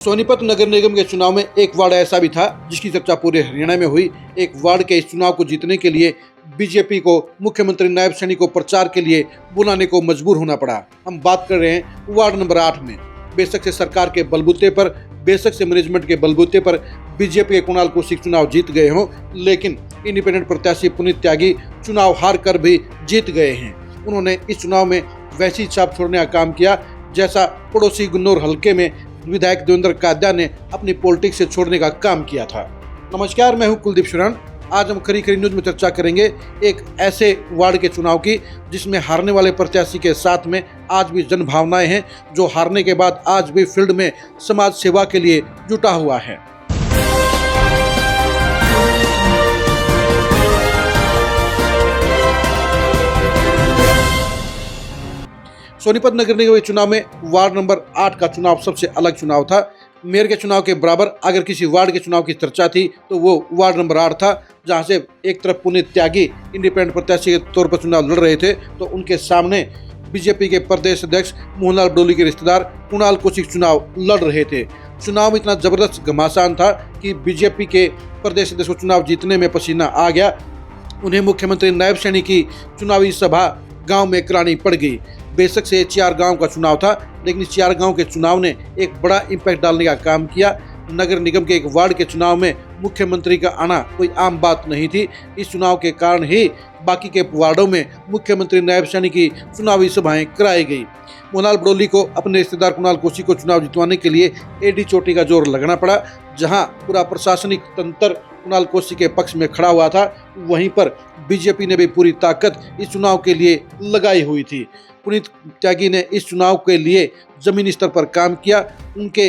सोनीपत नगर निगम के चुनाव में एक वार्ड ऐसा भी था जिसकी चर्चा पूरे हरियाणा में हुई। एक वार्ड के इस चुनाव को जीतने के लिए बीजेपी को मुख्यमंत्री नायब सैनी को प्रचार के लिए बुलाने को मजबूर होना पड़ा। हम बात कर रहे हैं वार्ड नंबर 8 में। बेशक से सरकार के बलबूते पर, बेशक से मैनेजमेंट के बलबूते पर बीजेपी के कुणाल कौशिक चुनाव जीत गए हों, लेकिन इंडिपेंडेंट प्रत्याशी पुनीत त्यागी चुनाव हार कर भी जीत गए हैं। उन्होंने इस चुनाव में वैसी छाप छोड़ने का काम किया जैसा पड़ोसी गुन्नौर हल्के में विधायक देवेंद्र कादया ने अपनी पॉलिटिक्स से छोड़ने का काम किया था। नमस्कार, मैं हूं कुलदीप शरण। आज हम खरी खरी न्यूज में चर्चा करेंगे एक ऐसे वार्ड के चुनाव की जिसमें हारने वाले प्रत्याशी के साथ में आज भी जन भावनाएं हैं, जो हारने के बाद आज भी फील्ड में समाज सेवा के लिए जुटा हुआ है। सोनीपत नगर निगम के चुनाव में वार्ड नंबर 8 का चुनाव सबसे अलग चुनाव था। मेयर के चुनाव के बराबर अगर किसी वार्ड के चुनाव की चर्चा थी तो वो वार्ड नंबर 8 था, जहां से एक तरफ पुनीत त्यागी इंडिपेंडेंट प्रत्याशी के तौर पर चुनाव लड़ रहे थे, तो उनके सामने बीजेपी के प्रदेश अध्यक्ष मोहनलाल बडोली के रिश्तेदार कुणाल कौशिक चुनाव लड़ रहे थे। चुनाव इतना जबरदस्त घमासान था कि बीजेपी के प्रदेश अध्यक्ष को चुनाव जीतने में पसीना आ गया। उन्हें मुख्यमंत्री नायब सैनी की चुनावी सभा गाँव में करानी पड़ गई। बेशक से 4 गांव का चुनाव था, लेकिन इस 4 गांव के चुनाव ने एक बड़ा इम्पैक्ट डालने का काम किया। नगर निगम के एक वार्ड के चुनाव में मुख्यमंत्री का आना कोई आम बात नहीं थी। इस चुनाव के कारण ही बाकी के वार्डों में मुख्यमंत्री नायब सैनी की चुनावी सभाएं कराई गई। मोहनलाल बडोली को अपने रिश्तेदार कुणाल कौशिक को चुनाव जितवाने के लिए एडी चोटी का जोर लगाना पड़ा। जहां पूरा प्रशासनिक तंत्र कुणाल कौशिक के पक्ष में खड़ा हुआ था, वहीं पर बीजेपी ने भी पूरी ताकत इस चुनाव के लिए लगाई हुई थी। पुनीत त्यागी ने इस चुनाव के लिए जमीनी स्तर पर काम किया। उनके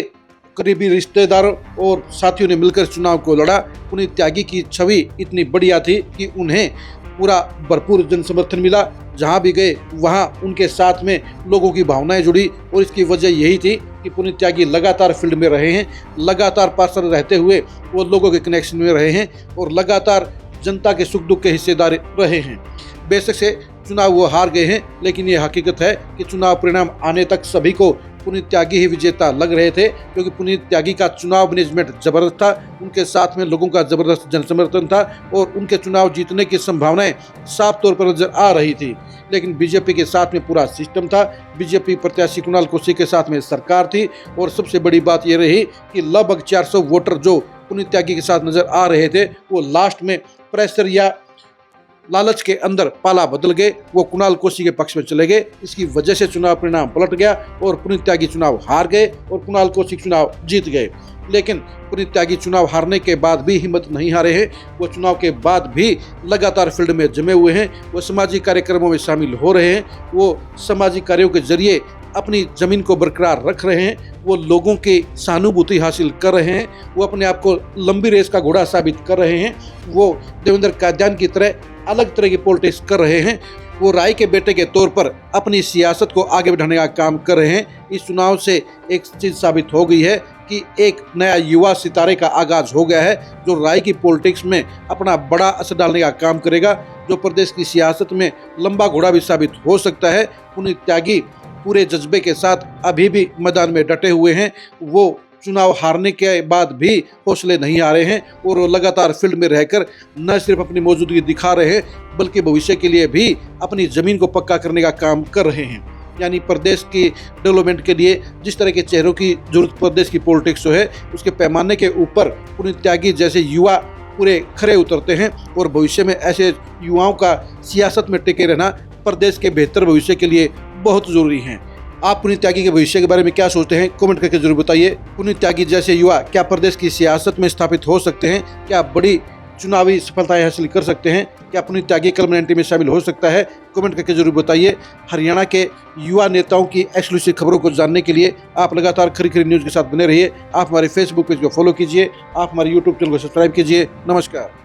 करीबी रिश्तेदारों और साथियों ने मिलकर चुनाव को लड़ा। पुनीत त्यागी की छवि इतनी बढ़िया थी कि उन्हें पूरा भरपूर जन समर्थन मिला। जहां भी गए वहां उनके साथ में लोगों की भावनाएं जुड़ी, और इसकी वजह यही थी कि पुनीत त्यागी लगातार फील्ड में रहे हैं, लगातार पार्षद रहते हुए वो लोगों के कनेक्शन में रहे हैं और लगातार जनता के सुख दुख के हिस्सेदार रहे हैं। बेशक से चुनाव वो हार गए हैं, लेकिन ये हकीकत है कि चुनाव परिणाम आने तक सभी को पुनीत त्यागी ही विजेता लग रहे थे, क्योंकि पुनीत त्यागी का चुनाव मैनेजमेंट जबरदस्त था, उनके साथ में लोगों का जबरदस्त जनसमर्थन था और उनके चुनाव जीतने की संभावनाएं साफ तौर पर नजर आ रही थी। लेकिन बीजेपी के साथ में पूरा सिस्टम था, बीजेपी प्रत्याशी कुणाल कौशिक के साथ में सरकार थी, और सबसे बड़ी बात यह रही कि लगभग 400 वोटर जो पुनीत त्यागी के साथ नजर आ रहे थे, वो लास्ट में प्रेशर या लालच के अंदर पाला बदल गए, वो कुणाल कौशिक के पक्ष में चले गए। इसकी वजह से चुनाव परिणाम पलट गया और पुनीत त्यागी चुनाव हार गए और कुणाल कौशिक चुनाव जीत गए। लेकिन पुनीत त्यागी चुनाव हारने के बाद भी हिम्मत नहीं हारे हैं। वो चुनाव के बाद भी लगातार फील्ड में जमे हुए हैं, वो सामाजिक कार्यक्रमों में शामिल हो रहे हैं, वो सामाजिक कार्यों के जरिए अपनी जमीन को बरकरार रख रहे हैं, वो लोगों की सहानुभूति हासिल कर रहे हैं, वो अपने आप को लंबी रेस का घोड़ा साबित कर रहे हैं, वो देवेंद्र कादयान की तरह अलग तरह की पॉलिटिक्स कर रहे हैं, वो राय के बेटे के तौर पर अपनी सियासत को आगे बढ़ाने का काम कर रहे हैं। इस चुनाव से एक चीज साबित हो गई है कि एक नया युवा सितारे का आगाज हो गया है, जो राय की पॉलिटिक्स में अपना बड़ा असर डालने का काम करेगा, जो प्रदेश की सियासत में लंबा घोड़ा भी साबित हो सकता है। पुनीत त्यागी पूरे जज्बे के साथ अभी भी मैदान में डटे हुए हैं। वो चुनाव हारने के बाद भी हौसले नहीं हारे हैं और वो लगातार फील्ड में रहकर न सिर्फ अपनी मौजूदगी दिखा रहे हैं, बल्कि भविष्य के लिए भी अपनी जमीन को पक्का करने का काम कर रहे हैं। यानी प्रदेश की डेवलपमेंट के लिए जिस तरह के चेहरों की जरूरत प्रदेश की पॉलिटिक्स है, उसके पैमाने के ऊपर पुनीत त्यागी जैसे युवा पूरे खरे उतरते हैं, और भविष्य में ऐसे युवाओं का सियासत में टिके रहना प्रदेश के बेहतर भविष्य के लिए बहुत जरूरी है। आप पुनीत त्यागी के भविष्य के बारे में क्या सोचते हैं, कमेंट करके जरूर बताइए। पुनीत त्यागी जैसे युवा क्या प्रदेश की सियासत में स्थापित हो सकते हैं? क्या बड़ी चुनावी सफलताएं हासिल कर सकते हैं? क्या पुनीत त्यागी कल में में शामिल हो सकता है? कमेंट करके जरूर बताइए। हरियाणा के युवा नेताओं की एक्सक्लूसिव खबरों को जानने के लिए आप लगातार खरी खरी न्यूज के साथ बने रहिए। आप हमारे फेसबुक पेज को फॉलो कीजिए, आप हमारे यूट्यूब चैनल को सब्सक्राइब कीजिए। नमस्कार।